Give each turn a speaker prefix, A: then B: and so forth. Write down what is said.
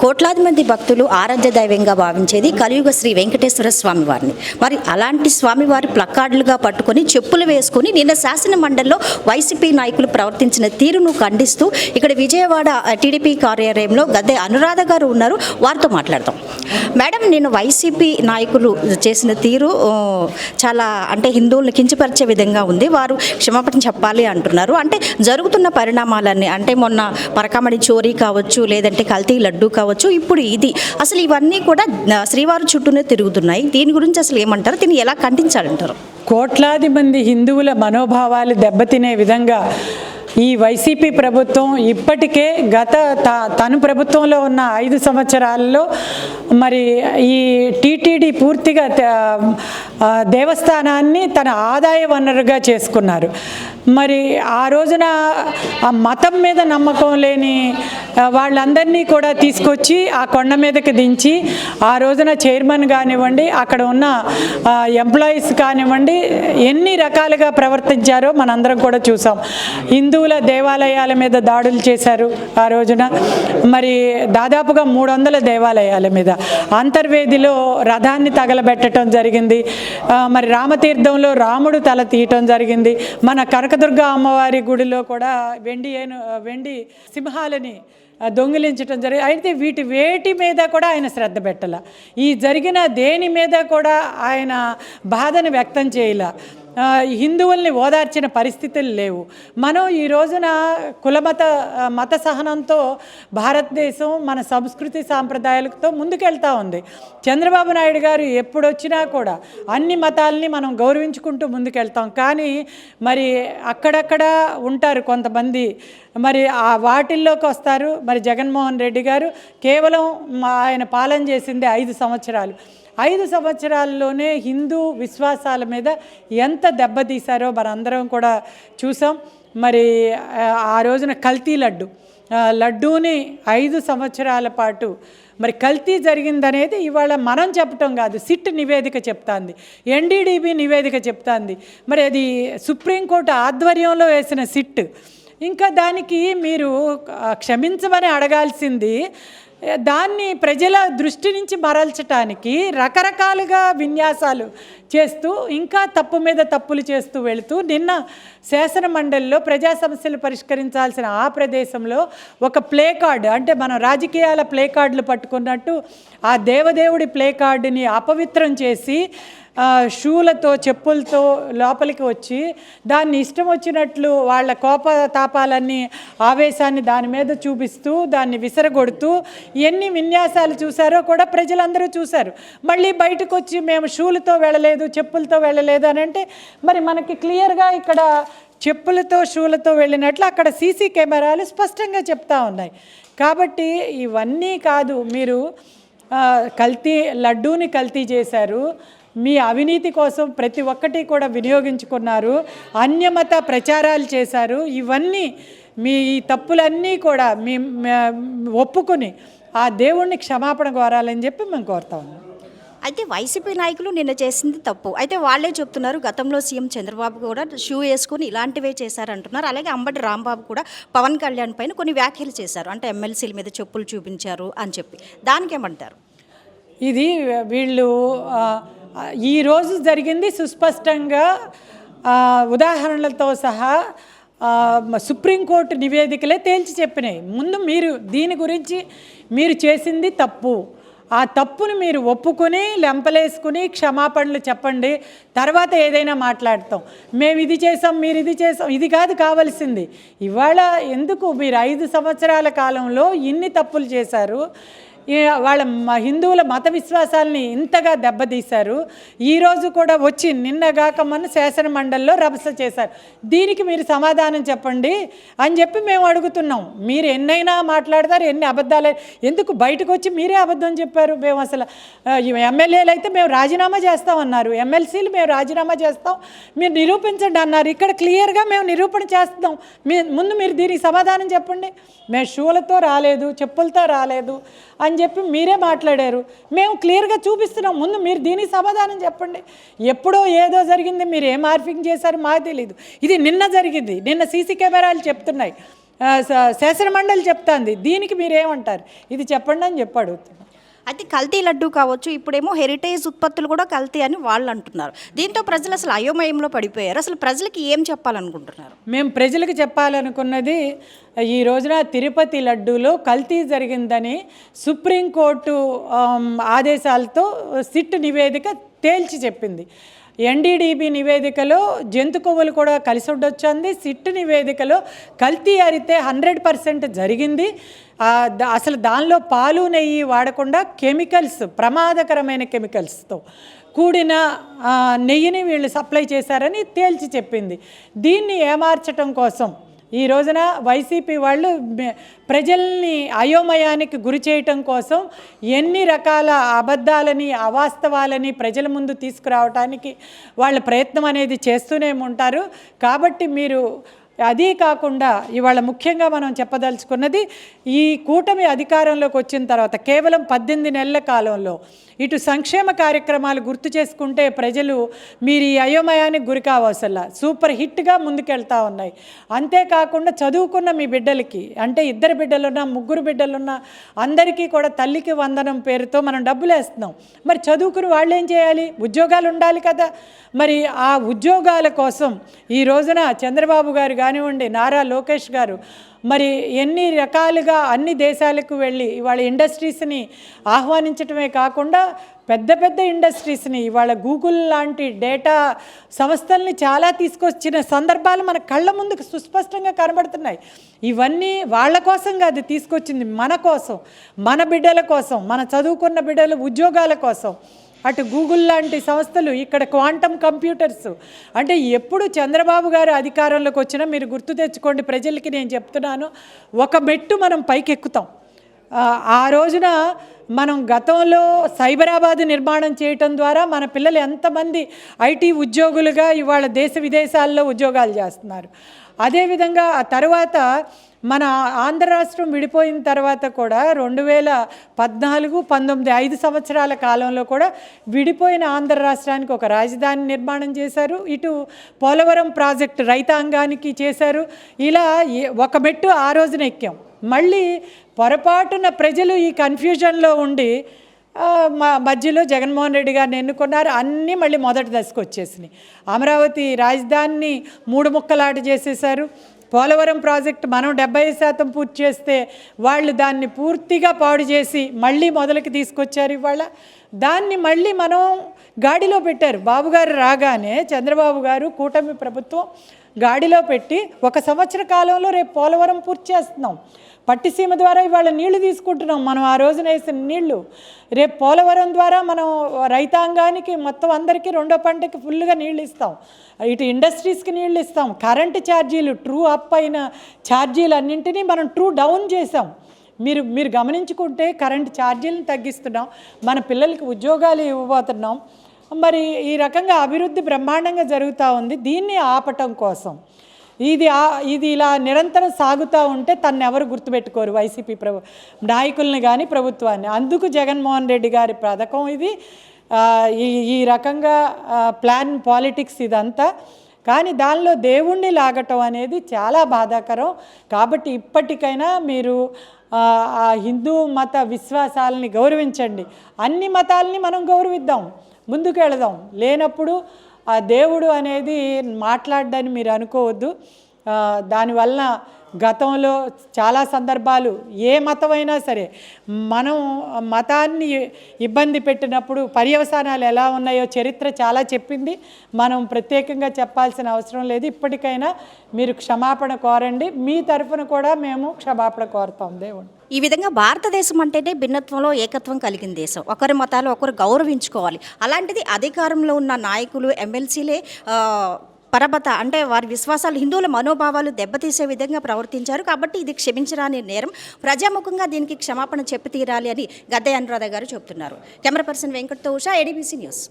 A: కోట్లాది మంది భక్తులు ఆరాధ్య దైవంగా భావించేది కలియుగ శ్రీ వెంకటేశ్వర స్వామి వారిని. మరి అలాంటి స్వామివారి ప్లకార్డులుగా పట్టుకొని చెప్పులు వేసుకొని నిన్న శాసన మండలిలో వైసీపీ నాయకులు ప్రవర్తించిన తీరును ఖండిస్తూ ఇక్కడ విజయవాడ టీడీపీ కార్యాలయంలో గద్దె అనురాధ గారు ఉన్నారు. వారితో మాట్లాడదాం. మేడం, నేను వైసీపీ నాయకులు చేసిన తీరు చాలా అంటే హిందువులను కించపరిచే విధంగా ఉంది. వారు క్షమాపణ చెప్పాలి అంటున్నారు. అంటే జరుగుతున్న పరిణామాలన్నీ అంటే మొన్న పరకామణి చోరీ కావచ్చు, లేదంటే కల్తీ లడ్డు కావచ్చు, ఇప్పుడు ఇది అసలు ఇవన్నీ కూడా శ్రీవారి చుట్టూనే తిరుగుతున్నాయి. దీని గురించి అసలు ఏమంటారు? దీన్ని ఎలా ఖండించాలంటారు?
B: కోట్లాది మంది హిందువుల మనోభావాలు దెబ్బతినే విధంగా ఈ వైసీపీ ప్రభుత్వం ఇప్పటికే తను ప్రభుత్వంలో ఉన్న 5 సంవత్సరాల్లో మరి ఈ టీటీడీ పూర్తిగా దేవస్థానాన్ని తన ఆదాయ వనరుగా చేసుకున్నారు. మరి ఆ రోజున ఆ మతం మీద నమ్మకం లేని వాళ్ళందరినీ కూడా తీసుకొచ్చి ఆ కొండ మీదకి దించి ఆ రోజున చైర్మన్ కానివ్వండి, అక్కడ ఉన్న ఎంప్లాయీస్ కానివ్వండి, ఎన్ని రకాలుగా ప్రవర్తించారో మనందరం కూడా చూసాం. హిందువుల దేవాలయాల మీద దాడులు చేశారు ఆ రోజున. మరి దాదాపుగా 300 దేవాలయాల మీద అంతర్వేదిలో రథాన్ని తగలబెట్టడం జరిగింది. మరి రామతీర్థంలో రాముడు తల తీయటం జరిగింది. మన కనకదుర్గ అమ్మవారి గుడిలో కూడా వెండి సింహాలని దొంగిలించడం జరిగింది. అయితే వేటి మీద కూడా ఆయన శ్రద్ధ పెట్టాల. ఈ జరిగిన దేని మీద కూడా ఆయన బాధను వ్యక్తం చేయాల. హిందువుల్ని ఓదార్చిన పరిస్థితులు లేవు. మనం ఈ రోజున మత సహనంతో భారతదేశం మన సంస్కృతి సాంప్రదాయాలతో ముందుకెళ్తూ ఉంది. చంద్రబాబు నాయుడు గారు ఎప్పుడొచ్చినా కూడా అన్ని మతాలని మనం గౌరవించుకుంటూ ముందుకెళ్తాం. కానీ మరి అక్కడక్కడ ఉంటారు కొంతమంది, మరి ఆ వాటిల్లోకి వస్తారు. మరి జగన్మోహన్ రెడ్డి గారు కేవలం ఆయన పాలన చేసింది 5 సంవత్సరాలు. 5 సంవత్సరాల్లోనే హిందూ విశ్వాసాల మీద ఎంత దెబ్బతీశారో మనందరం కూడా చూసాం. మరి ఆ రోజున కల్తీ లడ్డూని 5 సంవత్సరాల పాటు మరి కల్తీ జరిగిందనేది ఇవాళ మనం చెప్పటం కాదు, సిట్ నివేదిక చెప్తాంది, ఎన్డీడీబీ నివేదిక చెప్తాంది. మరి అది సుప్రీంకోర్టు ఆధ్వర్యంలో వేసిన సిట్. ఇంకా దానికి మీరు క్షమించమని అడగాల్సింది. దాన్ని ప్రజల దృష్టి నుంచి మరల్చడానికి రకరకాలుగా విన్యాసాలు చేస్తూ ఇంకా తప్పు మీద తప్పులు చేస్తూ వెళుతూ నిన్న శాసన మండలిలో ప్రజా సమస్యలు పరిష్కరించాల్సిన ఆ ప్రదేశంలో ఒక ప్లే కార్డు, అంటే మనం రాజకీయాల ప్లే కార్డులు పట్టుకున్నట్టు ఆ దేవదేవుడి ప్లే కార్డుని అపవిత్రం చేసి షూలతో చెప్పులతో లోపలికి వచ్చి దాన్ని ఇష్టం వచ్చినట్లు వాళ్ళ కోపతాపాలన్నీ ఆవేశాన్ని దాని మీద చూపిస్తూ దాన్ని విసరగొడుతూ ఎన్ని విన్యాసాలు చూసారో కూడా ప్రజలందరూ చూశారు. మళ్ళీ బయటకు వచ్చి మేము షూలతో వెళ్ళలేదు, చెప్పులతో వెళ్ళలేదు అని అంటే మరి మనకి క్లియర్గా ఇక్కడ చెప్పులతో షూలతో వెళ్ళినట్లు అక్కడ సీసీ కెమెరాలు స్పష్టంగా చెప్తా ఉన్నాయి. కాబట్టి ఇవన్నీ కాదు, మీరు లడ్డూని కల్తీ చేశారు, మీ అవినీతి కోసం ప్రతి ఒక్కటి కూడా వినియోగించుకున్నారు, అన్యమత ప్రచారాలు చేశారు. ఇవన్నీ మీ ఈ తప్పులన్నీ కూడా మీ ఒప్పుకొని ఆ దేవుణ్ణి క్షమాపణ కోరాలని చెప్పి మేము కోరుతా ఉన్నాం.
A: అయితే వైసీపీ నాయకులు నిన్న చేసింది తప్పు. అయితే వాళ్ళే చెప్తున్నారు గతంలో సీఎం చంద్రబాబు కూడా షూ వేసుకొని ఇలాంటివే చేశారంటున్నారు. అలాగే అంబటి రాంబాబు కూడా పవన్ కళ్యాణ్ పైన కొన్ని వ్యాఖ్యలు చేశారు. అంటే ఎమ్మెల్సీల మీద చెప్పులు చూపించారు అని చెప్పి. దానికేమంటారు?
B: ఇది వీళ్ళు ఈరోజు జరిగింది సుస్పష్టంగా ఉదాహరణలతో సహా సుప్రీంకోర్టు నివేదికలే తేల్చి చెప్పినాయి. ముందు దీని గురించి మీరు చేసింది తప్పు, ఆ తప్పును మీరు ఒప్పుకొని లెంపలేసుకుని క్షమాపణలు చెప్పండి, తర్వాత ఏదైనా మాట్లాడతాం. మేము ఇది చేసాం, మీరు ఇది చేసాం, ఇది కాదు కావాల్సింది. ఇవాళ ఎందుకు మీరు 5 సంవత్సరాల కాలంలో ఇన్ని తప్పులు చేశారు, వాళ్ళ హిందువుల మత విశ్వాసాలని ఇంతగా దెబ్బతీశారు. ఈరోజు కూడా వచ్చి నిన్నగాక మన శాసన మండలిలో రభస చేశారు. దీనికి మీరు సమాధానం చెప్పండి అని చెప్పి మేము అడుగుతున్నాం. మీరు ఎన్నైనా మాట్లాడతారు, ఎన్ని అబద్ధాలు, ఎందుకు బయటకు వచ్చి మీరే అబద్ధం చెప్పారు? మేము అసలు ఎమ్మెల్యేలు అయితే మేము రాజీనామా చేస్తామన్నారు, ఎమ్మెల్సీలు మేము రాజీనామా చేస్తాం, మీరు నిరూపించండి అన్నారు. ఇక్కడ క్లియర్గా మేము నిరూపణ చేస్తాం. ముందు మీరు దీనికి సమాధానం చెప్పండి. మేము షూలతో రాలేదు, చెప్పులతో రాలేదు అని అని చెప్పి మీరే మాట్లాడారు. మేము క్లియర్గా చూపిస్తున్నాం. ముందు మీరు దీనికి సమాధానం చెప్పండి. ఎప్పుడో ఏదో జరిగింది, మీరు ఏ మార్పింగ్ చేశారు మాకు తెలీదు. ఇది నిన్న జరిగింది, నిన్న సీసీ కెమెరాలు చెప్తున్నాయి, శాసనమండలి చెప్తాంది. దీనికి మీరేమంటారు? ఇది చెప్పండి అని చెప్పి అడుగుతున్నాం.
A: అయితే కల్తీ లడ్డు కావచ్చు, ఇప్పుడేమో హెరిటేజ్ ఉత్పత్తులు కూడా కల్తీ అని వాళ్ళు అంటున్నారు. దీంతో ప్రజలు అసలు అయోమయంలో పడిపోయారు. అసలు ప్రజలకి ఏం చెప్పాలనుకుంటున్నారు?
B: మేము ప్రజలకు చెప్పాలనుకున్నది, ఈ రోజున తిరుపతి లడ్డూలో కల్తీ జరిగిందని సుప్రీంకోర్టు ఆదేశాలతో సిట్ నివేదిక తేల్చి చెప్పింది. ఎన్డీడీబీ నివేదికలో జంతు కొవ్వులు కూడా కలిసి ఉండొచ్చింది. సిట్ నివేదికలో కల్తీ అయితే 100% జరిగింది. అసలు దానిలో పాలు నెయ్యి వాడకుండా కెమికల్స్, ప్రమాదకరమైన కెమికల్స్తో కూడిన నెయ్యిని వీళ్ళు సప్లై చేశారని తేల్చి చెప్పింది. దీన్ని ఏమార్చటం కోసం ఈ రోజున వైసీపీ వాళ్ళు ప్రజల్ని అయోమయానికి గురి చేయటం కోసం ఎన్ని రకాల అబద్ధాలని, అవాస్తవాలని ప్రజల ముందు తీసుకురావటానికి వాళ్ళ ప్రయత్నం అనేది చేస్తూనే ఉంటారు. కాబట్టి మీరు అదీ కాకుండా ఇవాళ ముఖ్యంగా మనం చెప్పదలుచుకున్నది, ఈ కూటమి అధికారంలోకి వచ్చిన తర్వాత కేవలం 18 నెలల కాలంలో ఇటు సంక్షేమ కార్యక్రమాలు గుర్తు చేసుకుంటే ప్రజలు మీరు ఈ అయోమయానికి గురి కావసల్లా సూపర్ హిట్గా ముందుకెళ్తా ఉన్నాయి. అంతేకాకుండా చదువుకున్న మీ బిడ్డలకి, అంటే 2 బిడ్డలున్నా 3 బిడ్డలున్నా అందరికీ కూడా తల్లికి వందనం పేరుతో మనం డబ్బులు వేస్తున్నాం. మరి చదువుకుని వాళ్ళు ఏం చేయాలి? ఉద్యోగాలు ఉండాలి కదా. మరి ఆ ఉద్యోగాల కోసం ఈ రోజున చంద్రబాబు గారు కానివ్వండి, నారా లోకేష్ గారు మరి ఎన్ని రకాలుగా అన్ని దేశాలకు వెళ్ళి ఇవాళ ఇండస్ట్రీస్ని ఆహ్వానించటమే కాకుండా పెద్ద పెద్ద ఇండస్ట్రీస్ని, ఇవాళ గూగుల్ లాంటి డేటా సంస్థల్ని చాలా తీసుకొచ్చిన సందర్భాలు మన కళ్ళ ముందుకు సుస్పష్టంగా కనబడుతున్నాయి. ఇవన్నీ వాళ్ళ కోసం కాదు తీసుకొచ్చింది, మన కోసం, మన బిడ్డల కోసం, మన చదువుకున్న బిడ్డల ఉద్యోగాల కోసం. అటు గూగుల్ లాంటి సంస్థలు, ఇక్కడ క్వాంటమ్ కంప్యూటర్స్. అంటే ఎప్పుడు చంద్రబాబు గారు అధికారంలోకి వచ్చినా మీరు గుర్తు తెచ్చుకోండి, ప్రజలకి నేను చెప్తున్నాను, ఒక మెట్టు మనం పైకెక్కుతాం. ఆ రోజున మనం గతంలో సైబరాబాద్ నిర్మాణం చేయటం ద్వారా మన పిల్లలు ఎంతమంది ఐటీ ఉద్యోగులుగా ఇవాళ దేశ విదేశాల్లో ఉద్యోగాలు చేస్తున్నారు. అదేవిధంగా ఆ తర్వాత మన ఆంధ్ర రాష్ట్రం విడిపోయిన తర్వాత కూడా 2014, 19 5 సంవత్సరాల కాలంలో కూడా విడిపోయిన ఆంధ్ర రాష్ట్రానికి ఒక రాజధాని నిర్మాణం చేశారు. ఇటు పోలవరం ప్రాజెక్టు రైతాంగానికి చేశారు. ఇలా ఒక మెట్టు ఆ రోజున ఎక్కాం. మళ్ళీ పొరపాటున ప్రజలు ఈ కన్ఫ్యూజన్లో ఉండి మధ్యలో జగన్మోహన్ రెడ్డి గారిని ఎన్నుకున్నారు. అన్నీ మళ్ళీ మొదటి దశకు వచ్చేసినాయి. అమరావతి రాజధానిని 3 ముక్కలాట చేసేశారు. పోలవరం ప్రాజెక్టు మనం 70% పూర్తి చేస్తే వాళ్ళు దాన్ని పూర్తిగా పాడు చేసి మళ్ళీ మొదలుకి తీసుకొచ్చారు. ఇవాళ దాన్ని మళ్ళీ మనం గాడిలో పెట్టారు. బాబుగారు రాగానే చంద్రబాబు గారు, కూటమి ప్రభుత్వం గాడిలో పెట్టి 1 సంవత్సర కాలంలో రేపు పోలవరం పూర్తి చేస్తున్నాం. పట్టిసీమ ద్వారా ఇవాళ నీళ్లు తీసుకుంటున్నాం. మనం ఆ రోజున వేసిన నీళ్లు రేపు పోలవరం ద్వారా మనం రైతాంగానికి మొత్తం అందరికీ 2వ పంటకి ఫుల్గా నీళ్ళు ఇస్తాం. ఇటు ఇండస్ట్రీస్కి నీళ్ళు ఇస్తాం. కరెంటు ఛార్జీలు ట్రూ అప్ అయిన ఛార్జీలు అన్నింటినీ మనం ట్రూ డౌన్ చేసాం. మీరు గమనించుకుంటే కరెంటు ఛార్జీలను తగ్గిస్తున్నాం, మన పిల్లలకి ఉద్యోగాలు ఇవ్వబోతున్నాం. మరి ఈ రకంగా అభివృద్ధి బ్రహ్మాండంగా జరుగుతూ ఉంది. దీన్ని ఆపటం కోసం ఇది ఇలా నిరంతరం సాగుతూ ఉంటే తను ఎవరు గుర్తుపెట్టుకోరు, వైసీపీ నాయకుల్ని కానీ ప్రభుత్వాన్ని. అందుకు జగన్మోహన్ రెడ్డి గారి పథకం ఇది. ఈ రకంగా ప్లాన్ పాలిటిక్స్ ఇదంతా. కానీ దానిలో దేవుణ్ణి లాగటం అనేది చాలా బాధాకరం. కాబట్టి ఇప్పటికైనా మీరు ఆ హిందూ మత విశ్వాసాలని గౌరవించండి. అన్ని మతాలని మనం గౌరవిద్దాం, ముందుకు వెళదాం. లేనప్పుడు ఆ దేవుడు అనేది మాట్లాడడానికి మీరు అనుకోవద్దు. దానివల్ల గతంలో చాలా సందర్భాలు ఏ మతమైనా సరే మనం మతాన్ని ఇబ్బంది పెట్టినప్పుడు పర్యవసానాలు ఎలా ఉన్నాయో చరిత్ర చాలా చెప్పింది. మనం ప్రత్యేకంగా చెప్పాల్సిన అవసరం లేదు. ఇప్పటికైనా మీరు క్షమాపణ కోరండి. మీ తరఫున కూడా మేము క్షమాపణ కోరుతాం దేవుడు.
A: ఈ విధంగా భారతదేశం అంటేనే భిన్నత్వంలో ఏకత్వం కలిగిన దేశం. ఒకరి మతాలు ఒకరు గౌరవించుకోవాలి. అలాంటిది అధికారంలో ఉన్న నాయకులు, ఎమ్మెల్సీలే పరబత అంటే వారి విశ్వాసాలు, హిందువుల మనోభావాలు దెబ్బతీసే విధంగా ప్రవర్తించారు. కాబట్టి ఇది క్షమించరాని నేరం. ప్రజాముఖంగా దీనికి క్షమాపణ చెప్పి తీరాలి అని గద్దె అనురాధ గారు చెబుతున్నారు. కెమెరా పర్సన్ వెంకట్తో ఉషా, ఏడీబీసీ న్యూస్.